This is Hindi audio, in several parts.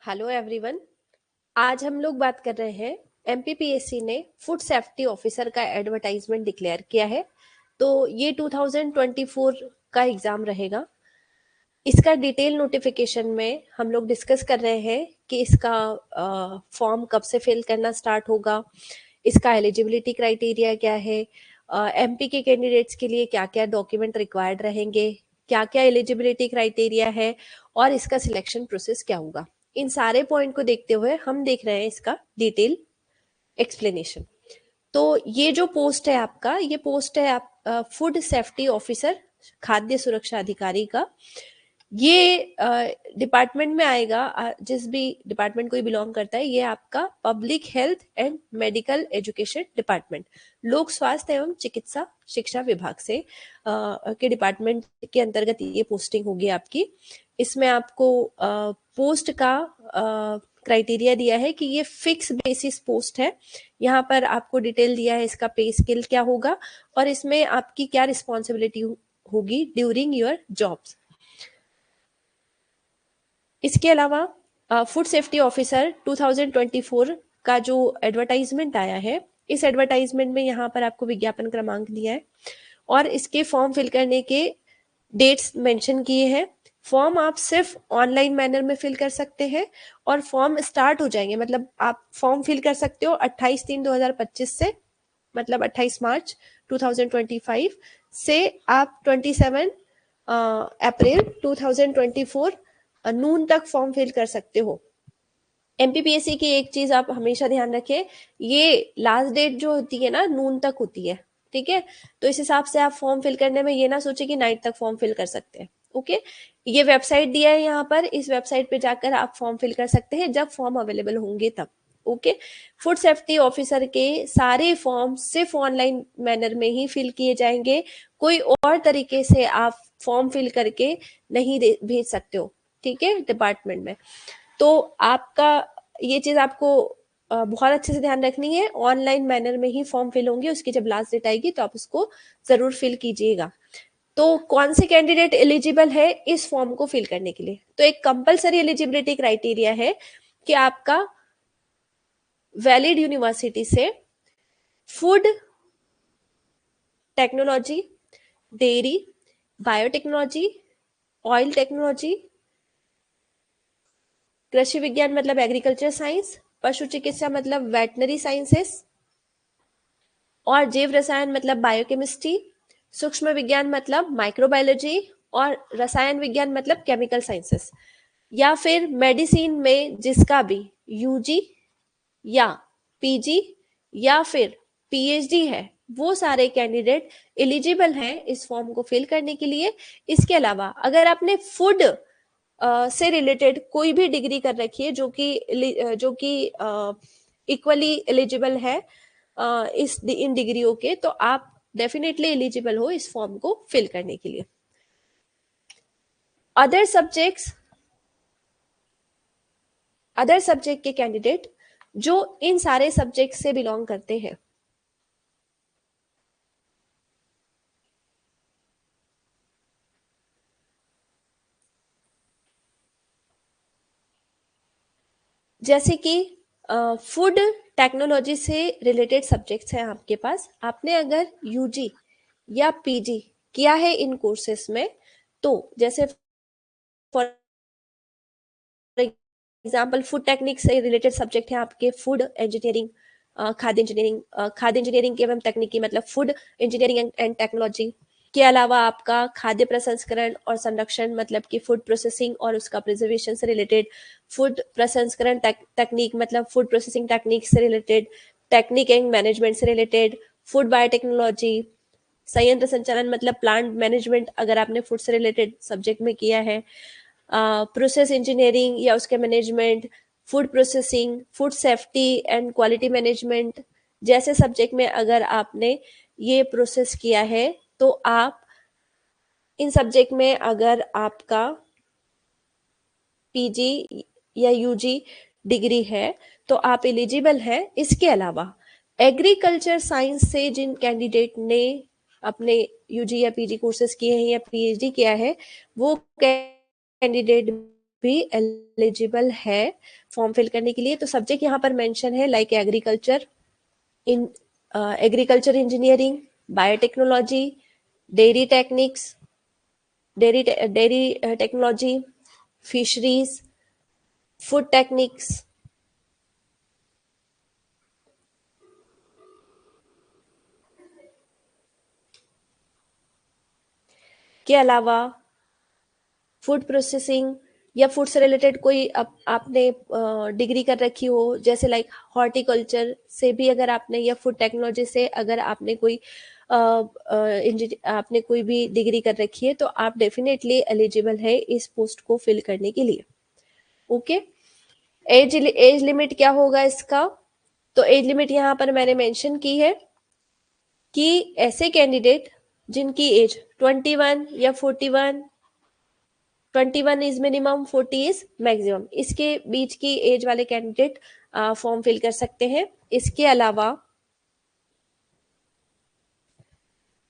Hello everyone. आज हम लोग बात कर रहे हैं एमपीपीएससी ने फूड सेफ्टी ऑफिसर का एडवर्टाइजमेंट डिक्लेयर किया है। तो ये 2024 का एग्जाम रहेगा। इसका डिटेल नोटिफिकेशन में हम लोग डिस्कस कर रहे हैं कि इसका फॉर्म कब से फिल करना स्टार्ट होगा, इसका एलिजिबिलिटी क्राइटेरिया क्या है, एमपी के कैंडिडेट्स के लिए क्या क्या डॉक्यूमेंट रिक्वायर्ड रहेंगे, क्या क्या एलिजिबिलिटी क्राइटेरिया है और इसका सिलेक्शन प्रोसेस क्या होगा। इन सारे पॉइंट को देखते हुए हम देख रहे हैं इसका डिटेल एक्सप्लेनेशन। तो ये जो पोस्ट है आपका, ये पोस्ट है आप फूड सेफ्टी ऑफिसर, खाद्य सुरक्षा अधिकारी का। ये डिपार्टमेंट में आएगा, जिस भी डिपार्टमेंट को बिलोंग करता है, ये आपका public health and medical education department, लोक स्वास्थ्य एवं चिकित्सा शिक्षा विभाग से के डिपार्टमेंट के अंतर्गत ये पोस्टिंग होगी आपकी। इसमें आपको पोस्ट का क्राइटेरिया दिया है कि ये फिक्स बेसिस पोस्ट है। यहाँ पर आपको डिटेल दिया है इसका पे स्केल क्या होगा और इसमें आपकी क्या रिस्पॉन्सिबिलिटी होगी ड्यूरिंग योर जॉब्स। इसके अलावा फूड सेफ्टी ऑफिसर 2024 का जो एडवर्टाइजमेंट आया है, इस एडवर्टाइजमेंट में यहाँ पर आपको विज्ञापन क्रमांक दिया है और इसके फॉर्म फिल करने के डेट्स मेंशन किए हैं। फॉर्म आप सिर्फ ऑनलाइन मैनर में फिल कर सकते हैं और फॉर्म स्टार्ट हो जाएंगे, मतलब आप फॉर्म फिल कर सकते हो 28/3/2025 से, मतलब 28 मार्च 2025 से आप 27 अप्रैल 2024 नून तक फॉर्म फिल कर सकते हो। एमपीपीएससी की एक चीज आप हमेशा ध्यान रखें, ये लास्ट डेट जो होती है ना नून तक होती है, ठीक है। तो इस हिसाब से आप फॉर्म फिल करने में ये ना सोचे कि नाइट तक फॉर्म फिल कर सकते हैं। ओके, ये वेबसाइट दिया है यहाँ पर, इस वेबसाइट पे जाकर आप फॉर्म फिल कर सकते हैं जब फॉर्म अवेलेबल होंगे तब। ओके, फूड सेफ्टी ऑफिसर के सारे फॉर्म सिर्फ ऑनलाइन मैनर में ही फिल किए जाएंगे, कोई और तरीके से आप फॉर्म फिल करके नहीं भेज सकते हो, ठीक है, डिपार्टमेंट में। तो आपका ये चीज आपको बहुत अच्छे से ध्यान रखनी है, ऑनलाइन मैनर में ही फॉर्म फिल होंगे, उसकी जब लास्ट डेट आएगी तो आप उसको जरूर फिल कीजिएगा। तो कौन से कैंडिडेट एलिजिबल है इस फॉर्म को फिल करने के लिए? तो एक कंपलसरी एलिजिबिलिटी क्राइटेरिया है कि आपका वैलिड यूनिवर्सिटी से food technology, dairy, biotechnology, oil technology, कृषि विज्ञान मतलब एग्रीकल्चर साइंस, पशु चिकित्सा मतलब वेटनरी साइंसेस, और जैव रसायन मतलब बायोकेमिस्ट्री, सूक्ष्म विज्ञान मतलब माइक्रोबायोलॉजी, और रसायन विज्ञान मतलब केमिकल साइंसेस, या फिर मेडिसिन में जिसका भी यूजी या पीजी या फिर पीएचडी है, वो सारे कैंडिडेट एलिजिबल हैं इस फॉर्म को फिल करने के लिए। इसके अलावा अगर आपने फूड से रिलेटेड कोई भी डिग्री कर रखी है जो कि इक्वली एलिजिबल है इन डिग्रियों के, तो आप डेफिनेटली एलिजिबल हो इस फॉर्म को फिल करने के लिए। अदर सब्जेक्ट के कैंडिडेट जो इन सारे सब्जेक्ट से बिलोंग करते हैं, जैसे कि फूड टेक्नोलॉजी से रिलेटेड सब्जेक्ट्स हैं आपके पास, आपने अगर यूजी या पीजी किया है इन कोर्सेस में, तो जैसे फॉर एग्जाम्पल फूड टेक्निक से रिलेटेड सब्जेक्ट है आपके फूड इंजीनियरिंग, खाद्य इंजीनियरिंग एवं तकनीकी मतलब फूड इंजीनियरिंग एंड टेक्नोलॉजी के अलावा आपका खाद्य प्रसंस्करण और संरक्षण मतलब कि फूड प्रोसेसिंग और उसका प्रिजर्वेशन से रिलेटेड, फूड प्रसंस्करण तकनीक मतलब फूड प्रोसेसिंग टेक्निक से रिलेटेड, टेक्निक एंड मैनेजमेंट से रिलेटेड, फूड बायोटेक्नोलॉजी, संयंत्र संचालन मतलब प्लांट मैनेजमेंट अगर आपने फूड से रिलेटेड सब्जेक्ट में किया है, प्रोसेस इंजीनियरिंग या उसके management, food processing, food safety and quality management जैसे सब्जेक्ट में अगर आपने ये प्रोसेस किया है, तो आप इन सब्जेक्ट में अगर आपका पीजी या यूजी डिग्री है तो आप एलिजिबल हैं। इसके अलावा एग्रीकल्चर साइंस से जिन कैंडिडेट ने अपने यूजी या पीजी कोर्सेज किए हैं या पीएचडी किया है, वो कैंडिडेट भी एलिजिबल है फॉर्म फिल करने के लिए। तो सब्जेक्ट यहाँ पर मेंशन है like agriculture, in agriculture engineering, biotechnology, dairy techniques, dairy technology, fisheries, food techniques, के अलावा फूड प्रोसेसिंग या फूड से रिलेटेड कोई आपने डिग्री कर रखी हो, जैसे लाइक हॉर्टिकल्चर से भी अगर आपने, या फूड टेक्नोलॉजी से अगर आपने कोई आपने कोई भी डिग्री कर रखी है, तो आप डेफिनेटली एलिजिबल है इस पोस्ट को फिल करने के लिए। ओके, एज लिमिट क्या होगा इसका? तो एज लिमिट यहाँ पर मैंने मेंशन की है कि ऐसे कैंडिडेट जिनकी एज 21 या 41, 21 इज मिनिमम, 40 इज मैक्सिमम, इसके बीच की एज वाले कैंडिडेट फॉर्म फिल कर सकते हैं। इसके अलावा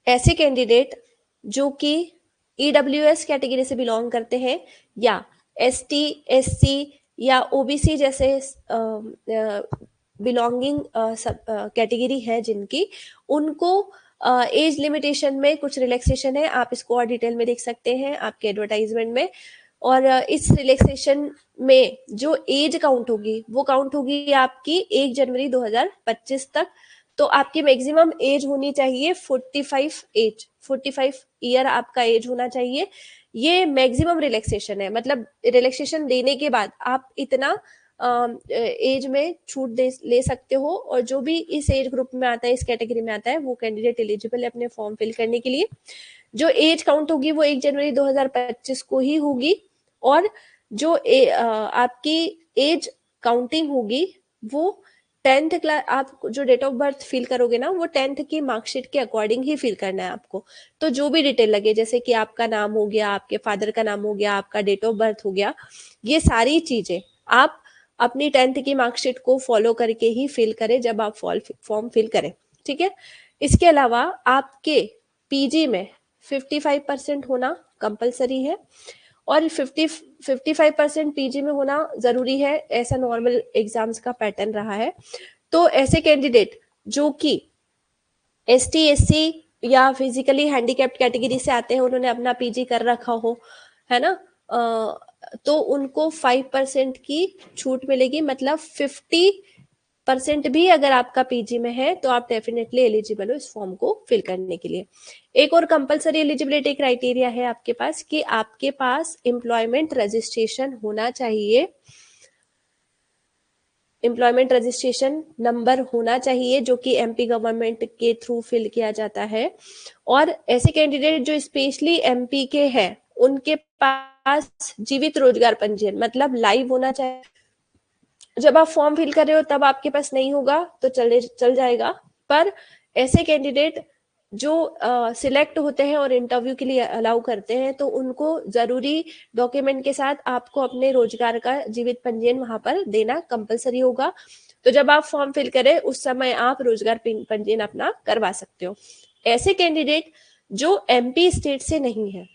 ऐसे कैंडिडेट जो कि ईडब्ल्यूएस कैटेगरी से बिलोंग करते हैं, या एसटी, एससी या ओबीसी जैसे बिलोंगिंग सब कैटेगरी है जिनकी, उनको एज लिमिटेशन में कुछ रिलैक्सेशन है। आप इसको और डिटेल में देख सकते हैं आपके एडवर्टाइजमेंट में। और इस रिलैक्सेशन में जो एज काउंट होगी वो काउंट होगी आपकी 1 जनवरी 2025 तक। तो आपकी मैक्सिमम एज होनी चाहिए 45 ईयर आपका एज होना चाहिए। ये मैक्सिमम रिलैक्सेशन है, मतलब रिलैक्सेशन देने के बाद आप इतना एज में छूट ले सकते हो, और जो भी इस एज ग्रुप में आता है, इस कैटेगरी में आता है, वो कैंडिडेट एलिजिबल है अपने फॉर्म फिल करने के लिए। जो एज काउंट होगी वो 1 जनवरी 2025 को ही होगी, और जो आपकी एज काउंटिंग होगी वो 10th क्लास, आप जो डेट ऑफ बर्थ फिल करोगे ना, वो 10th की मार्कशीट के अकॉर्डिंग ही फिल करना है आपको। तो जो भी डिटेल लगे, जैसे कि आपका नाम हो गया, आपके फादर का नाम हो गया, आपका डेट ऑफ बर्थ हो गया, ये सारी चीजें आप अपनी 10th की मार्कशीट को फॉलो करके ही फिल करें जब आप फॉर्म फिल करें, ठीक है। इसके अलावा आपके पीजी में 55% होना कंपलसरी है, और 55% पीजी में होना जरूरी है, ऐसा नॉर्मल एग्जाम्स का पैटर्न रहा है। तो ऐसे कैंडिडेट जो कि एसटी, एससी या फिजिकली हैंडीकैप्ड कैटेगरी से आते हैं, उन्होंने अपना पीजी कर रखा हो, है ना, तो उनको 5% की छूट मिलेगी। मतलब 50% भी अगर आपका पीजी में है तो आप डेफिनेटली एलिजिबल हो इस फॉर्म को फिल करने के लिए। एक और कंपलसरी एलिजिबिलिटी क्राइटेरिया है आपके पास कि आपके पास एम्प्लॉयमेंट रजिस्ट्रेशन होना चाहिए, एम्प्लॉयमेंट रजिस्ट्रेशन नंबर होना चाहिए, जो कि एमपी गवर्नमेंट के थ्रू फिल किया जाता है। और ऐसे कैंडिडेट जो स्पेशली एमपी के हैं, उनके पास जीवित रोजगार पंजीयन मतलब लाइव होना चाहिए। जब आप फॉर्म फिल कर रहे हो तब आपके पास नहीं होगा तो चल जाएगा, पर ऐसे कैंडिडेट जो सिलेक्ट होते हैं और इंटरव्यू के लिए अलाउ करते हैं, तो उनको जरूरी डॉक्यूमेंट के साथ आपको अपने रोजगार का जीवित पंजीयन वहां पर देना कंपलसरी होगा। तो जब आप फॉर्म फिल करें उस समय आप रोजगार पंजीयन अपना करवा सकते हो। ऐसे कैंडिडेट जो एमपी स्टेट से नहीं है,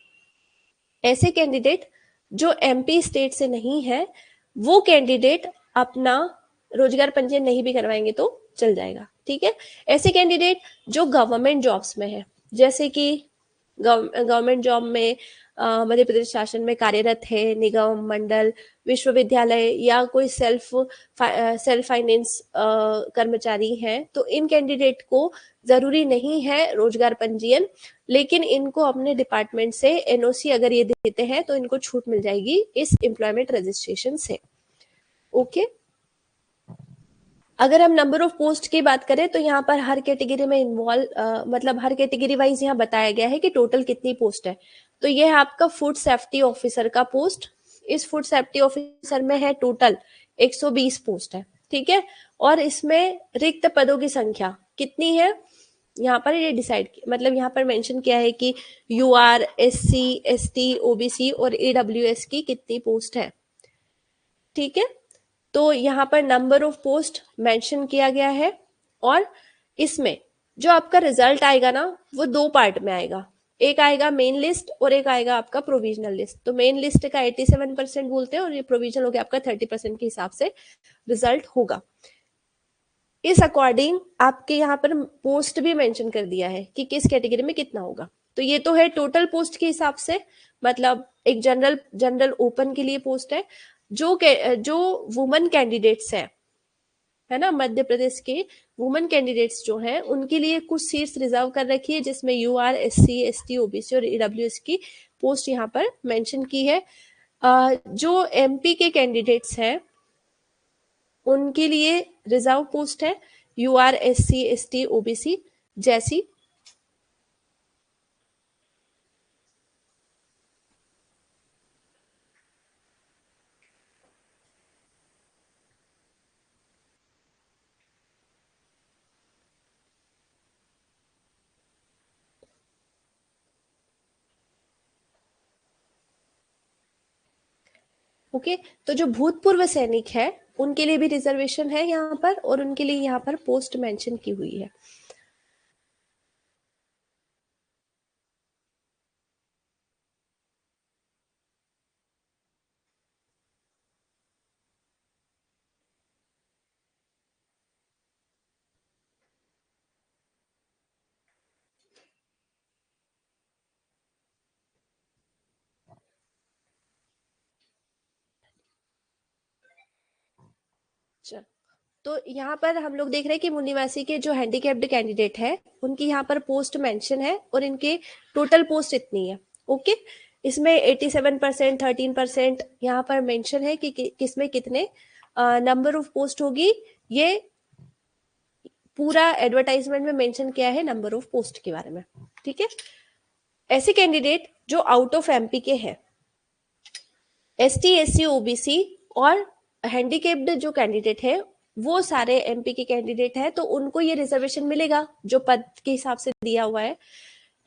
ऐसे कैंडिडेट जो एमपी स्टेट से नहीं है, वो कैंडिडेट अपना रोजगार पंजीयन नहीं भी करवाएंगे तो चल जाएगा, ठीक है। ऐसे कैंडिडेट जो गवर्नमेंट जॉब्स में है, जैसे कि गवर्नमेंट जॉब में मध्य प्रदेश शासन में कार्यरत है, निगम, मंडल, विश्वविद्यालय या कोई सेल्फ फाइनेंस कर्मचारी हैं, तो इन कैंडिडेट को जरूरी नहीं है रोजगार पंजीयन, लेकिन इनको अपने डिपार्टमेंट से एनओसी अगर ये देते हैं तो इनको छूट मिल जाएगी इस एम्प्लॉयमेंट रजिस्ट्रेशन से। ओके, अगर हम नंबर ऑफ पोस्ट की बात करें तो यहाँ पर हर कैटेगरी में मतलब हर कैटेगरी वाइज यहाँ बताया गया है कि टोटल कितनी पोस्ट है। तो ये है आपका फूड सेफ्टी ऑफिसर का पोस्ट। इस फूड सेफ्टी ऑफिसर में है टोटल 120 पोस्ट है, ठीक है। और इसमें रिक्त पदों की संख्या कितनी है, यहाँ पर ये डिसाइड, मतलब यहाँ पर मेंशन किया है कि यूआर, एससी, एसटी, ओबीसी और ईडब्ल्यूएस की कितनी पोस्ट है, ठीक है। तो यहाँ पर नंबर ऑफ पोस्ट मेंशन किया गया है, और इसमें जो आपका रिजल्ट आएगा ना, वो 2 पार्ट में आएगा। एक आएगा मेन लिस्ट और एक आएगा आपका प्रोविजनल लिस्ट। तो मेन लिस्ट का 87% बोलते हैं और ये प्रोविजनल हो गया आपका 30% के हिसाब से रिजल्ट होगा। इस अकॉर्डिंग आपके यहाँ पर पोस्ट भी मेंशन कर दिया है कि किस कैटेगरी में कितना होगा। तो ये तो है टोटल पोस्ट के हिसाब से, मतलब एक जनरल ओपन के लिए पोस्ट है। जो वुमेन कैंडिडेट्स है ना, मध्य प्रदेश के वुमेन कैंडिडेट्स जो हैं उनके लिए कुछ सीट्स रिजर्व कर रखी है, जिसमें यूआर, एससी, एसटी, ओबीसी और ईडब्ल्यूएस की पोस्ट यहाँ पर मेंशन की है। जो एमपी के कैंडिडेट्स हैं उनके लिए रिजर्व पोस्ट है यूआर, एससी, एसटी, ओबीसी जैसी। ओके, तो जो भूतपूर्व सैनिक है उनके लिए भी रिजर्वेशन है यहाँ पर, और उनके लिए यहाँ पर पोस्ट मेंशन की हुई है। चल, तो यहाँ पर हम लोग देख रहे हैं कि मूल निवासी के जो हैंडीकैप्ड कैंडिडेट है उनकी यहाँ पर पोस्ट मेंशन है और इनके टोटल पोस्ट इतनी है। ओके, इसमें 87%, 13% यहाँ पर मेंशन है कि किसमें कितने नंबर ऑफ पोस्ट होगी। ये पूरा एडवर्टाइजमेंट में मेंशन किया है नंबर ऑफ पोस्ट के बारे में। ठीक है, ऐसे कैंडिडेट जो आउट ऑफ एमपी के हैं, एसटी, एससी, ओबीसी और हैंडीकेप्ड जो कैंडिडेट है वो सारे एमपी के कैंडिडेट है, तो उनको ये रिजर्वेशन मिलेगा जो पद के हिसाब से दिया हुआ है।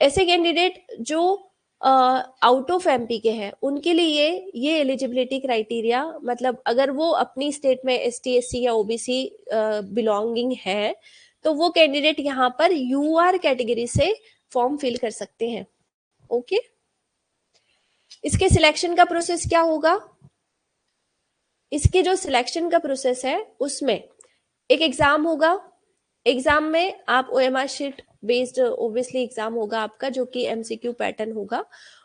ऐसे कैंडिडेट जो आउट ऑफ एमपी के हैं उनके लिए ये एलिजिबिलिटी क्राइटेरिया, मतलब अगर वो अपनी स्टेट में एसटी, एससी या ओबीसी बिलोंगिंग है तो वो कैंडिडेट यहाँ पर यूआर कैटेगरी से फॉर्म फिल कर सकते हैं। ओके, इसके सिलेक्शन का प्रोसेस क्या होगा? इसके जो सिलेक्शन का प्रोसेस है उसमें एक एग्जाम होगा। एग्जाम में आप OMR sheet based obviously exam होगा आपका, जो कि एमसीक्यू पैटर्न होगा।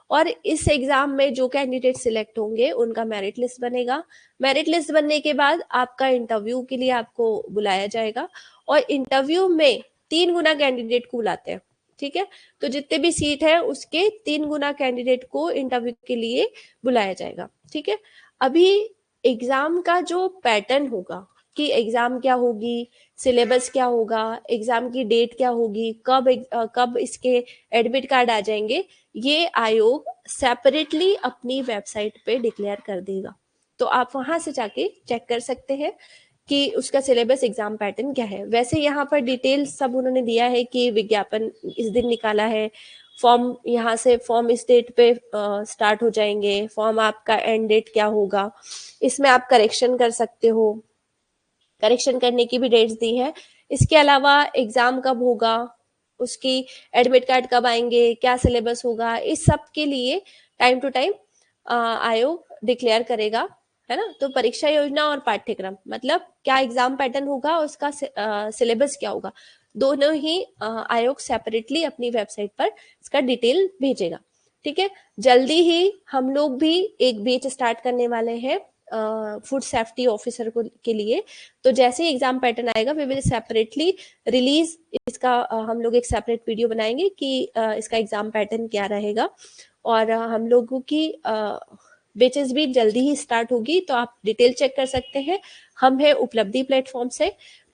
और इस एग्जाम में जो कैंडिडेट सिलेक्ट होंगे उनका मेरिट लिस्ट बनेगा। मेरिट लिस्ट बनने के बाद आपका इंटरव्यू के लिए आपको बुलाया जाएगा, और इंटरव्यू में 3 गुना कैंडिडेट को बुलाते हैं। ठीक है, तो जितने भी सीट है उसके 3 गुना कैंडिडेट को इंटरव्यू के लिए बुलाया जाएगा। ठीक है, अभी एग्जाम का जो पैटर्न होगा कि एग्जाम क्या होगी, सिलेबस क्या होगा, एग्जाम की डेट क्या होगी, कब इसके एडमिट कार्ड आ जाएंगे, ये आयोग सेपरेटली अपनी वेबसाइट पे डिक्लेयर कर देगा। तो आप वहां से जाके चेक कर सकते हैं कि उसका सिलेबस, एग्जाम पैटर्न क्या है। वैसे यहाँ पर डिटेल सब उन्होंने दिया है कि विज्ञापन इस दिन निकाला है, फॉर्म यहाँ से फॉर्म इस डेट पे स्टार्ट हो जाएंगे, फॉर्म आपका एंड डेट क्या होगा, इसमें आप करेक्शन कर सकते हो, करेक्शन करने की भी डेट्स दी है। इसके अलावा एग्जाम कब होगा, उसकी एडमिट कार्ड कब आएंगे, क्या सिलेबस होगा, इस सब के लिए टाइम टू टाइम आयोग डिक्लेयर करेगा, है ना। तो परीक्षा योजना और पाठ्यक्रम, मतलब क्या एग्जाम पैटर्न होगा, उसका सिलेबस क्या होगा, दोनों ही आयोग सेपरेटली अपनी वेबसाइट पर इसका डिटेल भेजेगा। ठीक है, जल्दी ही हम लोग भी एक बैच स्टार्ट करने वाले हैं फूड सेफ्टी ऑफिसर को के लिए। तो जैसे ही एग्जाम पैटर्न आएगा वी विल सेपरेटली रिलीज इसका, हम लोग एक सेपरेट वीडियो बनाएंगे कि इसका एग्जाम पैटर्न क्या रहेगा। और हम लोगों की बेचेस भी जल्दी ही स्टार्ट होगी, तो आप डिटेल चेक कर सकते हैं। हम है उपलब्धि प्लेटफॉर्म से,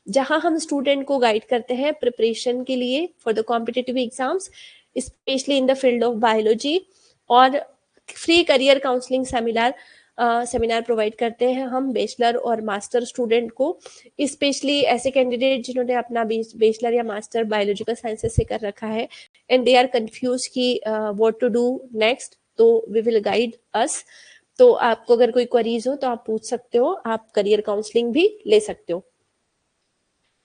जहां हम स्टूडेंट को गाइड करते हैं प्रिपरेशन के लिए for the competitive exams, specially in the field of biology. और free career counselling seminar provide करते हैं हम बैचलर और मास्टर स्टूडेंट को, स्पेशली ऐसे कैंडिडेट जिन्होंने अपना बैचलर या मास्टर बायोलॉजिकल साइंसेस से कर रखा है एंड दे आर कंफ्यूज कि व्हाट टू डू नेक्स्ट, तो वी विल गाइड अस। तो आपको अगर कोई क्वेरीज हो तो आप पूछ सकते हो, आप करियर काउंसलिंग भी ले सकते हो।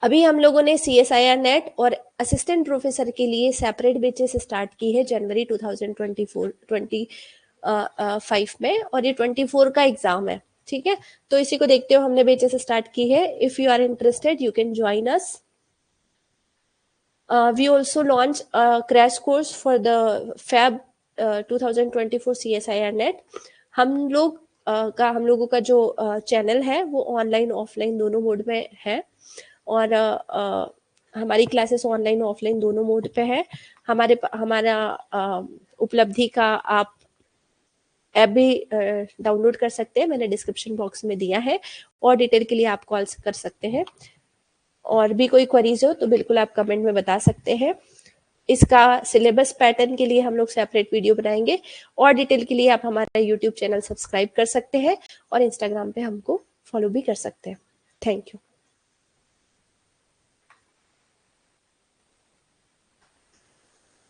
अभी हम लोगों ने CSIR नेट और असिस्टेंट प्रोफेसर के लिए सेपरेट बैचेस स्टार्ट की है जनवरी 2024-25 में, और ये 24 का एग्जाम है, ठीक है। तो इसी को देखते हुए हमने बैचेस स्टार्ट की है। If you are interested you can join us. We also launch a crash course for the Feb 2024 CSIR NET. हम लोगों का जो चैनल है वो ऑनलाइन ऑफलाइन दोनों मोड में है, और हमारी क्लासेस ऑनलाइन ऑफलाइन दोनों मोड पे है। हमारा उपलब्धि का आप ऐप भी डाउनलोड कर सकते हैं, मैंने डिस्क्रिप्शन बॉक्स में दिया है, और डिटेल के लिए आप कॉल कर सकते हैं। और भी कोई क्वेरीज हो तो बिल्कुल आप कमेंट में बता सकते हैं। इसका सिलेबस पैटर्न के लिए हम लोग सेपरेट वीडियो बनाएंगे, और डिटेल के लिए आप हमारा यूट्यूब चैनल सब्सक्राइब कर सकते हैं, और इंस्टाग्राम पे हमको फॉलो भी कर सकते हैं। Thank you.